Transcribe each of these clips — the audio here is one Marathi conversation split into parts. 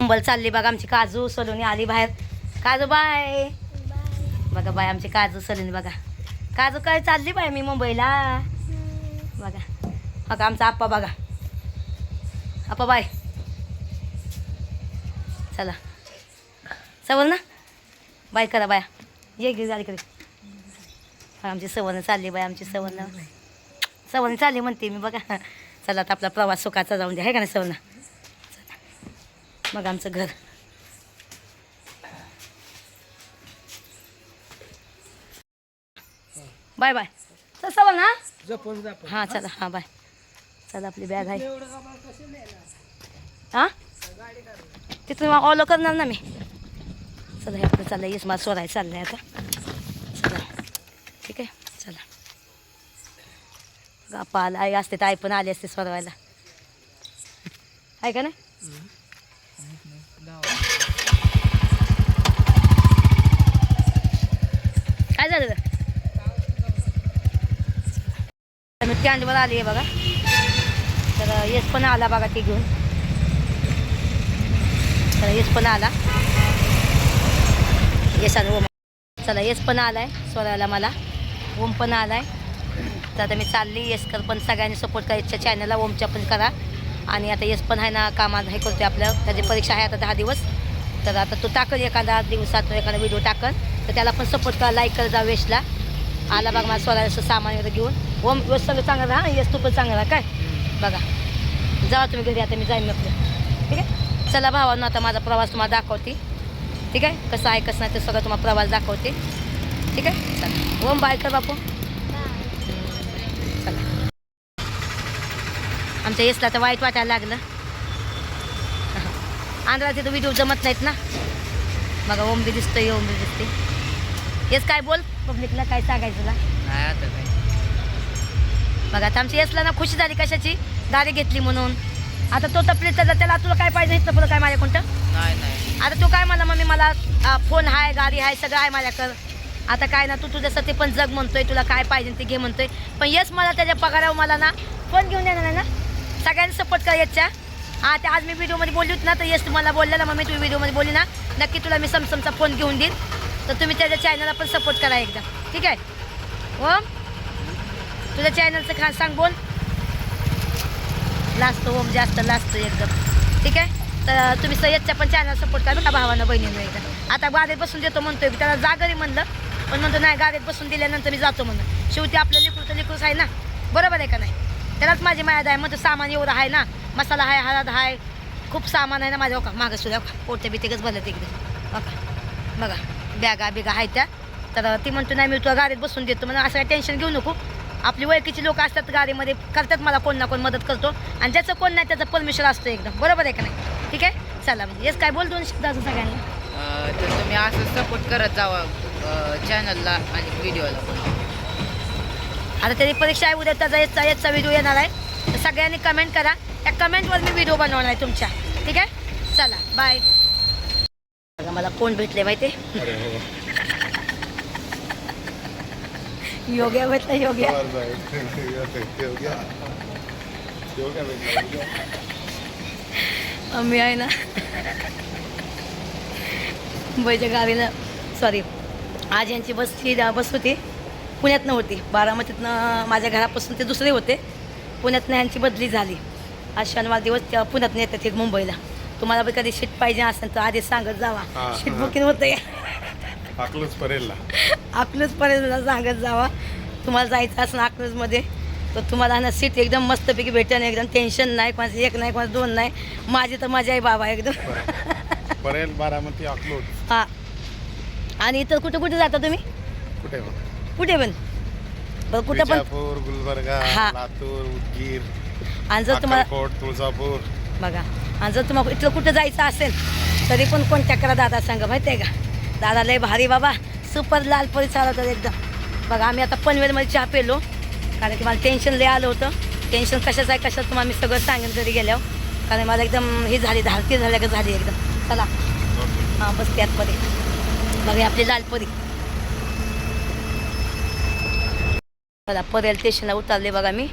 मुंबईला चालली बघा आमची काजू सलोनी आली बाहेर. काजू बाय बघा बाय आमची काजू सलोनी बघा. काजू काय चालली बाय मी मुंबईला बघा. बघा आमचा आप्पा बघा. आप्पा बाय चला सवल ना बाय करा बाया. ये गे गाडी कडे. आमची सवर्ण चालली बाय आमची सवर्ण चालली म्हणते मी बघा. चला आता आपला प्रवास सुखाचा जाऊन द्या आहे का नाही सवर्ण. मग आमचं घर बाय बाय चल सवर्ण हां चला हां बाय. चला आपली बॅग आहे हां तिथून ऑलो करणार ना मी. चला हे आपलं चाललं येस मला सोडायला चाललं आहे आता. चला ठीक आहे चला. गप्पा आला आई असते तर आई पण आली असते सोडवायला आहे का नाही. काय झालं मी कॅन्डवर आली आहे बघा. तर येस पण आला बघा ती घेऊन. तर येस पण आला येस आणि ओम. चला येस पण आला आहे सोडायला मला. ओम पण आला आहे. तर आता मी चालली. येसकर पण सगळ्यांनी सपोर्ट करायच्या चॅनलला. ओमच्या पण करा. आणि आता येस पण आहे ना कामात हे करते आपलं. त्याची परीक्षा आहे आता 10 दिवस. तर आता तो टाकल एखादा दिवसात एखादा व्हिडिओ टाकल तर त्याला पण सपोर्ट करा. लाईक कर जा. वेशला आला बघा मला सोडायला असं सामान वगैरे घेऊन. ओम वेस सगळं चांगलं राहा. येस तू पण चांगला राहा काय बघा. जावा तुम्ही घरी आता मी जाईन आपलं ठीक आहे. चला भावांनो आता माझा प्रवास तुम्हाला दाखवते ठीक आहे. कसं आहे कसं नाही ते सगळं तुम्हाला प्रवास दाखवते ठीक आहे. चला ओम बाय कर बापू. चला आमच्या येसला तर वाईट वाटायला लागलं. आंध्रात तिथं व्हिडिओ जमत नाहीत ना. बघा ओम बी दिसतोय ओम बी दिसते. येस काय बोल पब्लिकला काय सांगायचं तुला. बघा आता आमच्या येसला ना खुशी झाली कशाची गाडी घेतली म्हणून. आता तो तपलीत त्याला तुला काय पाहिजे इथलं पुढं काय माझ्या कोणतं नाही. आता तो काय मला मम्मी मला फोन आहे गाडी आहे सगळं आहे माझ्याकडं. आता काय ना तू तुझ्यासाठी पण जग म्हणतोय. तुला काय पाहिजे ते घे म्हणतोय. पण येस मला त्याच्या पगारावर मला ना फोन घेऊन येणार ना. सगळ्यांनी सपोर्ट करा याच्या. हां ते आज मी व्हिडिओमध्ये बोलली होती ना तर येस तुम्हाला बोललेला मम्मी तुम्ही व्हिडिओमध्ये बोलली ना नक्की तुला मी समसमचा फोन घेऊन देईन. तर तुम्ही त्याच्या चॅनलला पण सपोर्ट करा एकदा ठीक आहे. ओम तुझ्या चॅनलचं सांग बोल. लाजतो ओम जास्त लाजतो एकदम ठीक आहे. तर तुम्ही सय्यदच्या पण चॅनल सपोर्ट करा का भावानं बहिणीनं एकदा. आता गाडीत बसून देतो म्हणतोय त्याला जा घरी म्हणलं पण म्हणतो नाही गाडीत बसून दिल्यानंतर मी जातो म्हणून. शेवटी आपलं लिकूर तर लिकूरच आहे ना बरोबर आहे का नाही. त्यालाच माझी मायाद आहे म्हणतो सामान एवढं आहे ना. मसाला आहे हळद आहे खूप सामान आहे ना माझ्या ओका मागं सुद्धा पोटे बितेकच भरलं तिकडे ओका बघा बॅगा बिगा आहे त्या. तर ती म्हणतो नाही मी तुला गाडीत बसून देतो म्हणून. असं काही टेन्शन घेऊ नको. आपली ओळखीची लोक असतात गाडीमध्ये करतात मला कोण ना कोण मदत करतो. आणि ज्याचं कोण नाही त्याचं परमिशन असतं एकदम बरोबर आहे का नाही ठीक आहे. चला म्हणजे येस काय बोल 2 शब्द अजून सगळ्यांना. तर तुम्ही असं सपोर्ट करत जावा चॅनलला आणि व्हिडिओला पण. आता त्याची परीक्षा आहे उद्या त्याचा याचा व्हिडिओ येणार आहे. तर सगळ्यांनी कमेंट करा. त्या कमेंटवर मी व्हिडिओ बनवणार आहे तुमच्या ठीक आहे. चला बाय. बघा मला कोण भेटले माहिती योग्य भेटला योग्य. मी आहे ना मुंबईच्या गावीला सॉरी आज यांची बस होती पुण्यात नव्हती. बारामतीतनं माझ्या घरापासून ते दुसरे होते. पुण्यातनं यांची बदली झाली. आज शनिवार दिवस पुण्यात नेतात ते मुंबईला. तुम्हाला बी कधी शीट पाहिजे असेल तर आधी सांगत जावा. शीट बुकिंग होतं अकलूज परेलला सांगत जावा. तुम्हाला जायचं असं अकलूजमध्ये तर तुम्हाला ना सीट एकदम मस्तपैकी भेटेल. एकदम टेन्शन नाही कोणाचं एक नाही कोणाचं 2 नाही. माझी तर मजा आहे बाबा एकदम. परेल बारामती अकलूज हां. आणि इतर कुठे कुठे जाता तुम्ही कुठे पण बरं कुठं पण गुलबर्गा हा. लातूर उदगीर आणि जर तुम्हाला तुळजापूर बघा आणि जर तुम्हाला इथलं कुठं जायचं असेल तरी पण कॉन्टॅक्ट करा दादा सांगा माहिती आहे का. दादा लय भारी बाबा सुपर लालपरी चालवतात एकदम. बघा आम्ही आता पनवेलमध्ये चहा पेलो कारण की मला टेन्शन लय आलं होतं. टेन्शन कशाचं आहे कशाचं तुम्हाला मी सगळं सांगेन घरी गेल्यावर. कारण मला एकदम ही झाली धारती झाल्या का झाली एकदम. चला हां बस त्यातमध्ये बघा आपली लालपरी. चला परेल स्टेशनला उतरले बघा मी.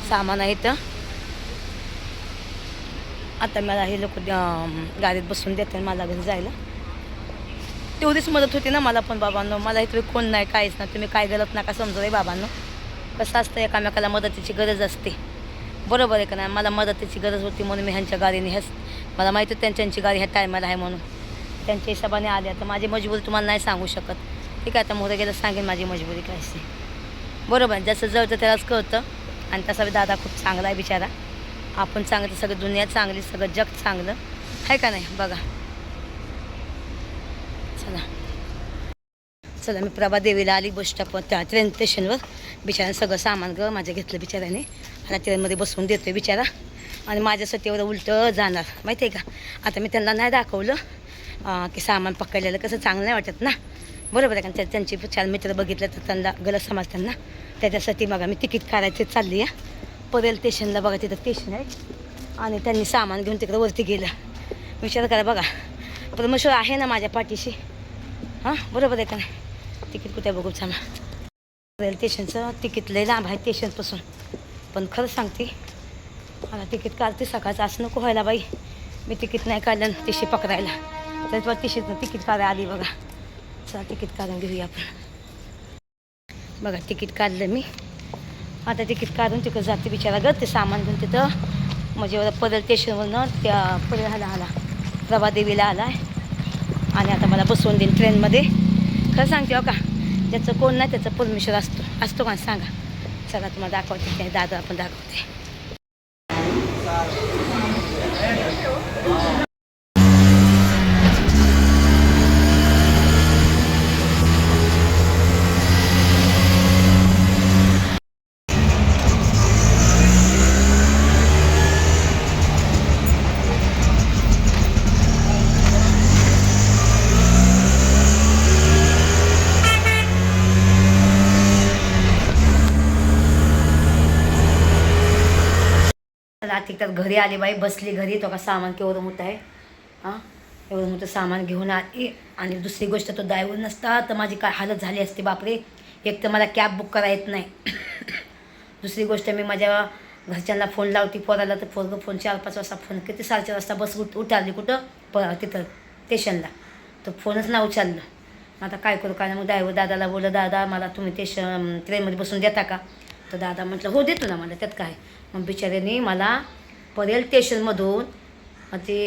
सामान आहे इथं आता मला हे लोक गाडीत बसून देतात मला घरी जायला. तेवढीच मदत होती ना मला पण बाबांनो. मला इथे कोण नाही काहीच ना. तुम्ही काय गलत नका समजू रे बाबांनो. कसं असतं एकामेकाला मदतीची गरज असते. बरोबर आहे का नाही. मला मदतीची गरज होती म्हणून मी ह्यांच्या गाडीने मला माहिती होतं त्यांची गाडी ह्या टायमाला आहे म्हणून त्यांच्या हिशोबाने आल्या. तर माझी मजबुरी तुम्हाला नाही सांगू शकत. ठीक आहे. आता मोरे गेलं सांगेन माझी मजबुरी काय असते. बरोबर जसं जळतं त्यालाच कळतं. आणि तसा दादा खूप चांगला आहे बिचारा. आपण चांगलं सगळं दुनिया चांगली सगळं जग चांगलं आहे का नाही. बघा चला मी प्रभादेवीला आली बस स्टॉपवर त्या ट्रेन स्टेशनवर. बिचाराने सगळं सामान माझं घेतलं बिचाराने. आता ट्रेनमध्ये बसवून देतो आहे बिचारा. आणि माझ्यासाठी एवढं उलटं जाणार माहिती आहे का. आता मी त्यांना नाही दाखवलं की सामान पकडलेलं कसं चांगलं नाही वाटत ना. बरोबर आहे का. त्यांची 4 मित्र बघितलं तर त्यांना गलत समज त्यांना. त्याच्यासाठी बघा मी तिकीट काढायचं चालली आहे. परेल स्टेशनला बघा तिथं स्टेशन आहे. आणि त्यांनी सामान घेऊन तिकडं वरती गेलं. विचार करा बघा परमेश्वर आहे ना माझ्या पाठीशी. हां बरोबर आहे का नाही. तिकीट कुठे बघू चला. रेल्वे स्टेशनचं तिकीट लय लांब आहे स्टेशनपासून. पण खरं सांगते मला तिकीट काढते सकाळचं असं नको व्हायला बाई. मी तिकीट नाही काढलं टीशी पकडायला. तर टीशीतनं तिकीट काढायला आली बघा. चला तिकीट काढून घेऊया आपण. बघा तिकीट काढलं मी. आता तिकीट काढून तिकडं जाते बिचारा गं. ते सामान घेऊन तिथं म्हणजे परेल स्टेशनवरनं त्या परेल आला प्रभादेवीला आला आहे. आणि आता मला बसवून देईन ट्रेनमध्ये. खरं सांगते हो का ज्याचं कोण नाही त्याचं परमेश्वर असतो का सांगा. चला तुम्हाला दाखवते ते दादा आपण दाखवते. आर्थिक तर घरी आली बाई बसली घरी. तो का सामान केवढं मोठं आहे. हां एवढं मोठं सामान घेऊन आली. आणि दुसरी गोष्ट तो ड्रायव्हर नसता तर माझी काय हालत झाली असते बापरे. एक तर मला कॅब बुक करा येत नाही. दुसरी गोष्ट मी माझ्या घरच्यांना फोन लावती पोराला तर फोन 4-5 वाजता फोन किती 4:30 वाजता बस उतरली कुठं तिथं स्टेशनला. तर फोनच ना उचललं. आता काय करू काय. मग ड्रायव्हर दादाला बोललं दादा मला तुम्ही ट्रेनमध्ये बसून देता का. तर दादा म्हटलं हो देतो ना मला त्यात काय. मग बिचाऱ्याने मला परेल स्टेशनमधून ते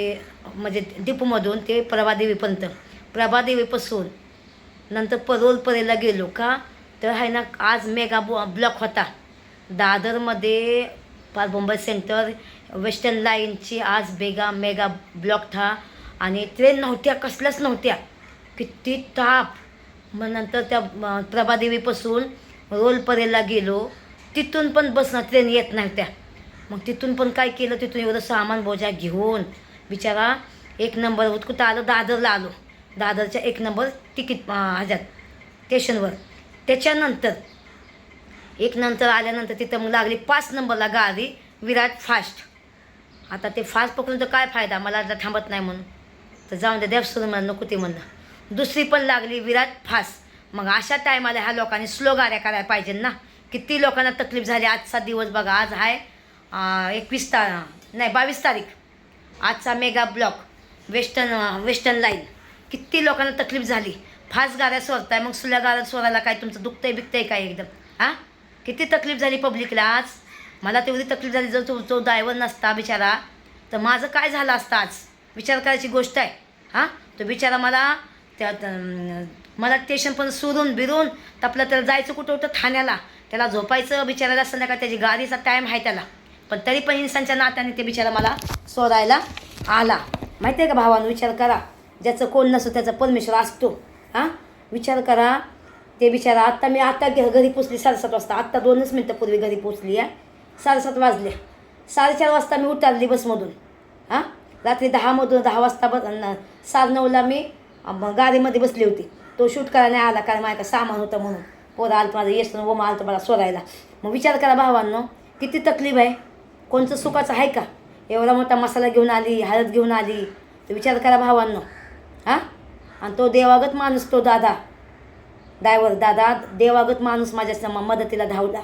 म्हणजे डिपूमधून ते प्रभादेवीपर्यंत प्रभादेवीपासून नंतर परेलला गेलो का. तर आहे ना आज मेगा ब्लॉक होता दादरमध्ये. मुंबई सेंटर वेस्टर्न लाईनची आज मेगा ब्लॉक था. आणि ट्रेन नव्हत्या कसल्याच नव्हत्या. किती ताप. मग नंतर त्या प्रभादेवीपासून परेलला गेलो. तिथून पण बसणं ट्रेन येत नव्हत्या. मग तिथून पण काय केलं तिथून एवढं सामान बोजा घेऊन बिचारा 1 नंबर कुठं आलो दादरला आलो. दादरच्या 1 नंबर तिकीट स्टेशनवर. त्याच्यानंतर 1 नंतर आल्यानंतर तिथं मग लागली 5 नंबरला गाडी विराट फास्ट. आता ते फास्ट पकडून तर काय फायदा मला आता थांबत नाही म्हणून. तर जाऊन द्या देव सोडून मला नको ते म्हणलं. दुसरी पण लागली विराट फास्ट. मग अशा टायमाला ह्या लोकांनी स्लो गाड्या करायला पाहिजे ना. किती लोकांना तकलीफ झाली. आजचा दिवस बघा आज आहे 22 तारीख. आजचा मेगा ब्लॉक वेस्टर्न लाईन. किती लोकांना तकलीफ झाली. फास्ट गाड्या सोडताय मग सुल्या गाड्या सोडायला काय तुमचं दुखतंय काय एकदम. हां किती तकलीफ झाली पब्लिकला आज. मला तेवढी तकलीफ झाली. जर तो ड्रायव्हर नसता बिचारा तर माझं काय झालं असतं आज. विचार करायची गोष्ट आहे. हां तो बिचारा मला स्टेशन पण सोडून बिरून आपलं त्याला जायचं कुठं होतं ठाण्याला. त्याला झोपायचं बिचारायला संध्याकाळ त्याची गाडीचा टाईम आहे त्याला. पण तरी पण इन्सानच्या नात्याने ते बिचारा मला सोडायला आला. माहिती आहे का भावानं. विचार करा ज्याचं कोण नसतो त्याचा परमेश्वर असतो. हां विचार करा. ते बिचारा आता घरी पोचली 7:30 वाजता. आत्ता 2च मिनटं पूर्वी घरी पोचली आहे. 7:30 वाजले. 4:30 वाजता मी उतरली बसमधून. हां रात्री 10 वाजता 9:30ला मी गाडीमध्ये बसली होती. तो शूट करायला नाही आला कारण माझ्या सामान होतं म्हणून. पोरं आलं माझं येस ओमा आलं मला सोडायला. मग विचार करा भावांनो किती तकलीफ आहे. कोणचं सुखाचं आहे का. एवढा मोठा मसाला घेऊन आली हळद घेऊन आली. तर विचार करा भावांनो. हां आणि तो देवागत माणूस तो ड्रायव्हर दादा देवागत माणूस माझ्या मदतीला धावला.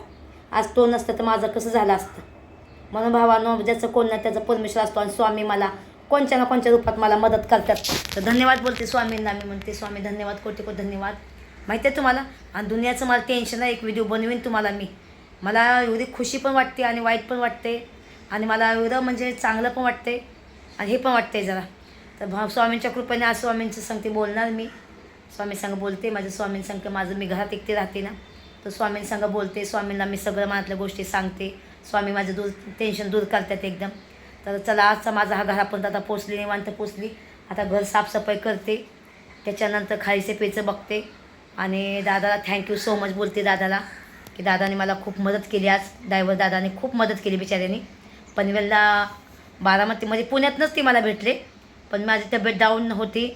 आज तो नसतं तर माझं कसं झालं असतं. म्हणून भावानं ज्याचं कोण नाही त्याचा परमेश्वर असतो आणि स्वामी मला कोणत्या ना कोणत्या रूपात मला मदत करतात. तर धन्यवाद बोलते स्वामींना मी, म्हणते स्वामी धन्यवाद, कोटी कोटी धन्यवाद. माहिती आहे तुम्हाला, आणि दुनियाचं मला टेन्शन आहे. एक व्हिडिओ बनवीन तुम्हाला मी. मला एवढी खुशी पण वाटते आणि वाईट पण वाटते आणि मला एवढं म्हणजे चांगलं पण वाटते आणि हे पण वाटते जरा. तर स्वामींच्या कृपेने आज स्वामींचं सांगते बोलणार मी. स्वामी संग बोलते, माझ्या स्वामीं सांगते माझं मी घरात एकटे राहते ना, तर स्वामीं संग बोलते. स्वामींना मी सगळं मनातल्या गोष्टी सांगते. स्वामी माझं टेन्शन दूर करतात एकदम. तर चला आजचा माझा हा घरापर्यंत आता पोचली, निवांत पोचली. आता घर साफसफाई करते, त्याच्यानंतर खायचे पेचं बघते आणि दादाला थँक्यू सो मच बोलते दादाला, की दादाने मला खूप मदत केली आज. ड्रायव्हर दादाने खूप मदत केली बिचाऱ्याने. पनवेलला बारामतीमध्ये पुण्यातनंच ती मला भेटले, पण माझी तब्येत डाऊन होती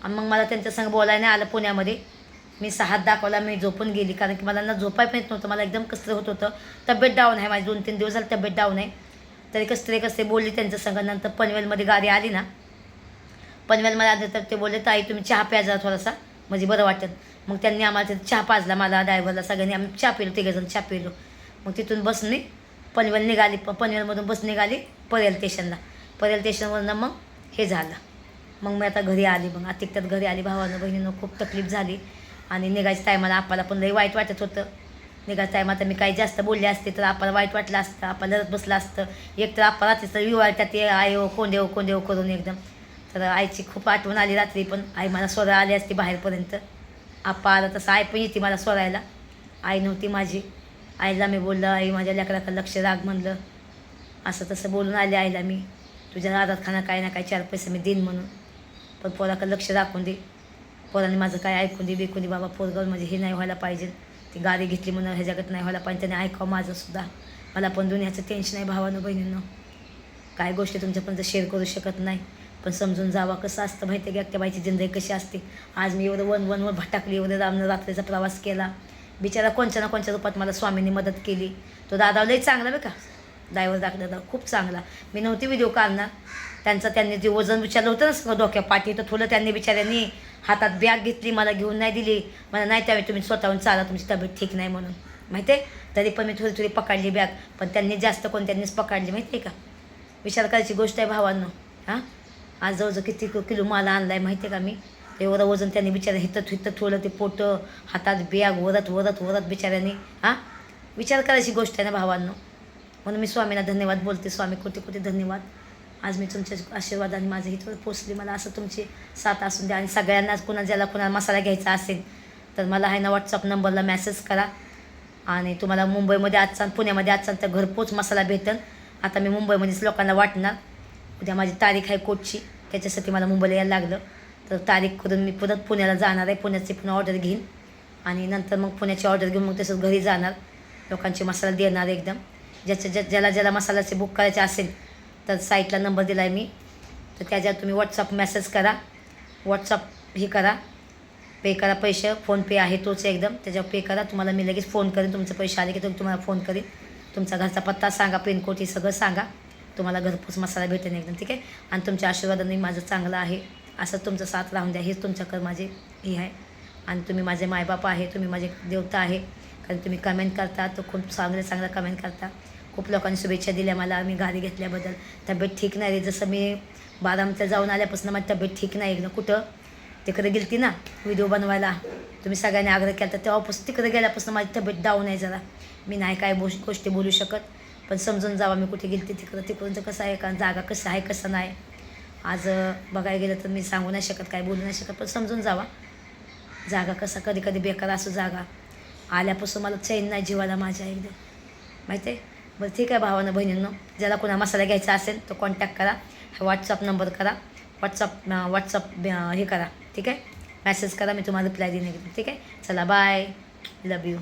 आणि मग मला त्यांच्यासंग बोलायला नाही आलं पुण्यामध्ये. मी हात दाखवला, मी झोपून गेली, कारण की मला ना झोपाय पण येत नव्हतं. मला एकदम कसं होत होतं, तब्येत डाऊन आहे माझी, 2-3 दिवस झाले तब्येत डाऊन आहे. तरी कसं बोलली त्यांच्या संग. नंतर पनवेलमध्ये गाडी आली ना, पनवेलमध्ये आली तर ते बोलले ताई तुम्ही चहा प्याजा थोडासा, म्हणजे बरं वाटत. मग त्यांनी आम्हाला तिथे चहा पाजला, मला ड्रायव्हरला सगळ्यांनी. आम्ही चहा पिलो, तिघंजण चहा पिलो. मग तिथून बसने पनवेल निघाली, पनवेलमधून बस निघाली परेल स्टेशनला. परेल स्टेशनवरनं मग हे झालं. मग मी आता घरी आली. मग आता तिकट्यात घरी आली. भावानं बहिणीनं खूप तकलीफ झाली आणि निघायच्या टायमाला आपल्याला पण लई वाईट वाटत होतं. निघायच्या टायमात मी काही जास्त बोलले असते तर आपल्याला वाईट वाटलं असतं, आपल्याला लढत बसलं असतं. एक तर आपण रात्री तर विवाळतात ते आय हो कोंदेव कोंदेव करून एकदम. तर आईची खूप आठवण आली रात्री, पण आई मला सोडा आली असती बाहेरपर्यंत. आप्पा आला तसं आई पण येते मला सोडायला. आई नव्हती माझी. आईला मी बोललं आई माझ्या लेकराकडे लक्ष राग म्हणलं, असं तसं बोलून आले आईला मी. तुझ्या राधात खाना काही ना काही 4 पैसे मी देईन म्हणून, पण पोराकडे लक्ष राखून दे. पोराने माझं काय ऐकून दे बिकून दे बाबा. पोरगावर म्हणजे हे नाही व्हायला पाहिजे, ती गाडी घेतली म्हणून ह्या जगात नाही व्हायला पाहिजे. त्याने ऐकावं माझंसुद्धा. मला पण दुनियाचं टेन्शन आहे भावानं बहिणींनो. काय गोष्टी तुमच्यापर्यंत शेअर करू शकत नाही, पण समजून जावा. कसं असतं माहिती आहे की एकट्या बाईची जिंदगी कशी असते. आज मी एवढं वन भटकली, एवढं रात्रीचा प्रवास केला. बिचारा कोणत्या ना कोणत्या रूपात मला स्वामींनी मदत केली. तो दादा लई चांगला बरं का, ड्रायव्हर दादा खूप चांगला. मी नव्हती व्हिडिओ काढणार त्यांनी जे वजन विचारलं होतं ना सगळं डोक्या पाठी, तर थोडं त्यांनी बिचाऱ्यांनी हातात बॅग घेतली, मला घेऊन नाही दिली. मला नाही त्यावेळी तुम्ही स्वतःहून चाला, तुमची तब्येत ठीक नाही म्हणून माहिती आहे. तरी पण मी थोडी पकडली बॅग, पण त्यांनी जास्त त्यांनीच पकडली माहिती आहे का. विचार करायची गोष्ट आहे भावांनो. हां आज जवळजवळ किती किलो माल आणला आहे माहिती आहे का मी. एवढं वजन त्यांनी बिचाऱ्या हिथं ठेवलं, ते पोटं हातात बॅग वरत बिचाऱ्यांनी. हां विचार करायची गोष्ट आहे ना भावांनो. म्हणून मी स्वामींना धन्यवाद बोलते. स्वामी कोटी कोटी धन्यवाद. आज मी तुमच्या आशीर्वादाने माझं इथं पोचली. मला असं तुमची साथ असून द्या. आणि सगळ्यांनाच ज्याला मसाला घ्यायचा असेल तर मला आहे ना व्हॉट्सअप नंबरला मेसेज करा. आणि तुम्हाला मुंबईमध्ये आजचा पुण्यामध्ये आजचा तर घरपोच मसाला भेटेल. आता मी मुंबईमध्येच लोकांना वाटणार. उद्या माझी तारीख आहे कोर्टची, त्याच्यासाठी मला मुंबईला यायला लागलं. तर तारीख करून मी परत पुण्याला जाणार आहे. पुण्याची पुन्हा ऑर्डर घेईन आणि नंतर मग पुण्याची ऑर्डर घेऊन मग तसंच घरी जाणार. लोकांचे मसाला देणार एकदम. ज्याला मसाल्याचे बुक करायचे असेल तर साईटला नंबर दिला आहे मी, तर त्याच्यात तुम्ही व्हॉट्सअप मेसेज करा. व्हॉट्सअप हे करा, पे करा पैसे. फोनपे आहे तोच एकदम, त्याच्यावर पे करा. तुम्हाला मी लगेच फोन करेन. तुमचे पैसे आले की तुम्हाला फोन करीन. तुमचा घरचा पत्ता सांगा, पिनकोड हे सगळं सांगा. तुम्हाला घरपोच मसाला भेटेल एकदम. ठीक आहे. आणि तुमच्या आशीर्वादाने माझं चांगलं आहे. असं तुमचं साथ राहून द्या. हेच तुमच्याकडे माझे हे आहे. आणि तुम्ही माझे मायबाप आहे, तुम्ही माझे देवता आहे. कारण तुम्ही कमेंट करता, तर खूप चांगलं कमेंट करता. खूप लोकांनी शुभेच्छा दिल्या मला मी गाडी घेतल्याबद्दल. तब्येत ठीक नाही रे, जसं मी बारामतीला जाऊन आल्यापासून माझी तब्येत ठीक नाही एकदम. कुठं तिकडे गेलती ना व्हिडिओ बनवायला, तुम्ही सगळ्यांनी आग्रह केला, तर तेव्हापासून तिकडे गेल्यापासून माझी तब्येत डाऊन आहे जरा. मी नाही काय गोष्टी बोलू शकत, पण समजून जावा मी कुठे गेलती तिकडूनचं कसं आहे, का जागा कसं आहे कसं नाही. आज बघायला गेलं तर मी सांगू नाही शकत, काय बोलू नाही शकत, पण समजून जावा. जागा कसा कधी कधी बेकार असं. जागा आल्यापासून मला चैन नाही जीवाला माझ्या एकदम माहिती आहे. बरं ठीक आहे भावानं बहिणींनो, ज्याला कोणा मसाला घ्यायचा असेल तर कॉन्टॅक्ट करा. व्हॉट्सअप नंबर करा, व्हॉट्सअप हे करा. ठीक आहे, मेसेज करा, मी तुम्हाला रिप्लाय देईन एकदम. ठीक आहे. चला बाय, लव यू.